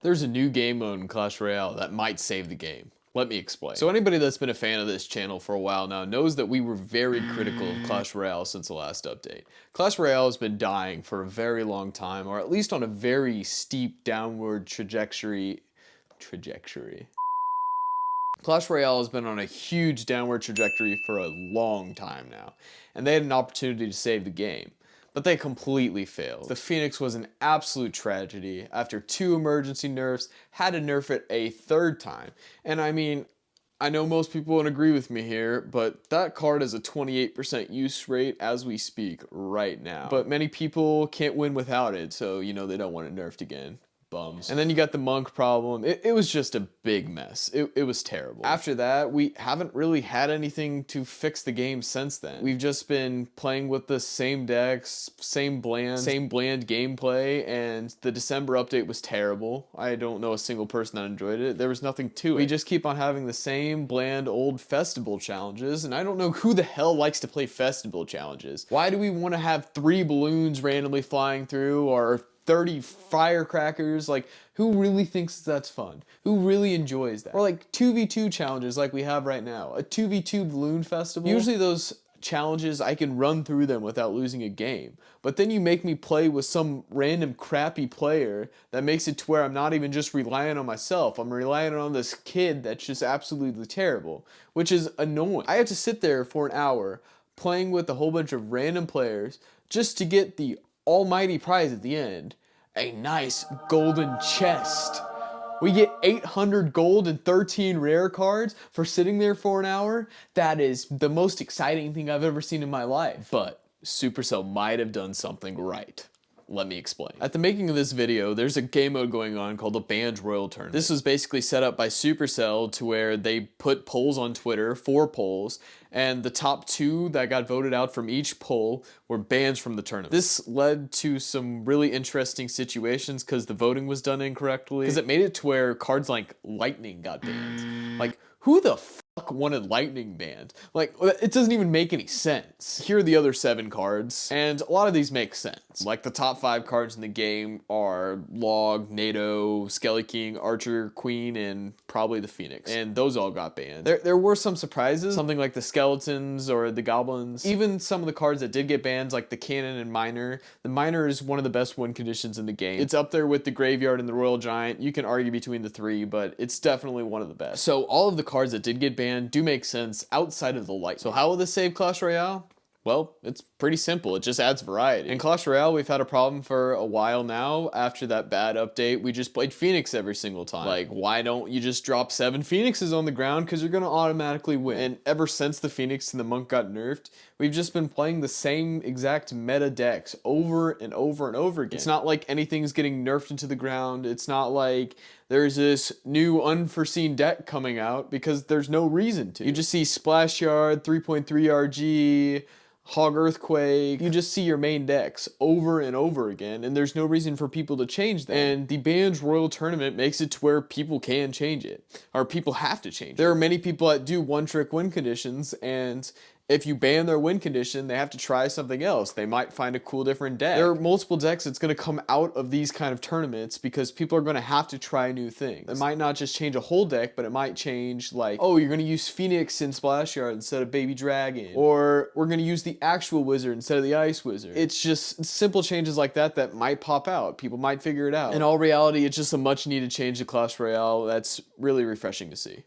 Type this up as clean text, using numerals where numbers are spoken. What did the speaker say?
There's a new game mode in Clash Royale that might save the game. Let me explain. So anybody that's been a fan of this channel for a while now knows that we were very critical of Clash Royale since the last update. Clash Royale has been dying for a very long time, or at least on a very steep downward trajectory. Clash Royale has been on a huge downward trajectory for a long time now, and they had an opportunity to save the game. But they completely failed. The Phoenix was an absolute tragedy. After 2 emergency nerfs, had to nerf it a 3rd time. And I mean, I know most people won't agree with me here, but that card has a 28% use rate as we speak right now. But many people can't win without it, so you know they don't want it nerfed again. Bums. And then you got the monk problem. It was just a big mess. It was terrible. After that, we haven't really had anything to fix the game since then. We've just been playing with the same decks, same bland gameplay, and the December update was terrible. I don't know a single person that enjoyed it. There was nothing to it. We just keep on having the same bland old festival challenges, and I don't know who the hell likes to play festival challenges. Why do we want to have 3 balloons randomly flying through, or 30 firecrackers? Like, who really thinks that's fun? Who really enjoys that? Or like 2v2 challenges like we have right now. A 2v2 balloon festival. Usually those challenges, I can run through them without losing a game. But then you make me play with some random crappy player that makes it to where I'm not even just relying on myself. I'm relying on this kid that's just absolutely terrible, which is annoying. I have to sit there for an hour playing with a whole bunch of random players just to get the almighty prize at the end, a nice golden chest. We get 800 gold and 13 rare cards for sitting there for an hour. That is the most exciting thing I've ever seen in my life. But Supercell might have done something right. Let me explain. At the making of this video, there's a game mode going on called the Clash Royale tournament. This was basically set up by Supercell to where they put polls on Twitter, 4 polls, and the top 2 that got voted out from each poll were bans from the tournament. This led to some really interesting situations because the voting was done incorrectly. Because it made it to where cards like Lightning got banned. Like, who the fuck wanted Lightning banned? Like, it doesn't even make any sense. Here are the other 7 cards, and a lot of these make sense. Like, the top 5 cards in the game are Log, NATO, Skelly King, Archer, Queen, and probably the Phoenix. And those all got banned. There were some surprises, something like the Skeletons or the Goblins. Even some of the cards that did get banned, like the Cannon and Miner. The Miner is one of the best win conditions in the game. It's up there with the Graveyard and the Royal Giant. You can argue between the 3, but it's definitely one of the best. So all of the cards that did get banned do make sense outside of the light. So how will this save Clash Royale? Well, it's pretty simple. It just adds variety. In Clash Royale, we've had a problem for a while now. After that bad update, we just played Phoenix every single time. Like, why don't you just drop 7 Phoenixes on the ground? Because you're going to automatically win. And ever since the Phoenix and the Monk got nerfed, we've just been playing the same exact meta decks over and over and over again. It's not like anything's getting nerfed into the ground. It's not like there's this new unforeseen deck coming out, because there's no reason to. You just see Splash Yard, 3.3 RG, Hog Earthquake. You just see your main decks over and over again, and there's no reason for people to change them. And the Clash Royale tournament makes it to where people can change it, or people have to change it. There are many people that do one-trick win conditions, and if you ban their win condition, they have to try something else. They might find a cool different deck. There are multiple decks that's going to come out of these kind of tournaments because people are going to have to try new things. It might not just change a whole deck, but it might change, like, oh, you're going to use Phoenix in Splash Yard instead of Baby Dragon. Or we're going to use the actual Wizard instead of the Ice Wizard. It's just simple changes like that that might pop out. People might figure it out. In all reality, it's just a much needed change to Clash Royale that's really refreshing to see.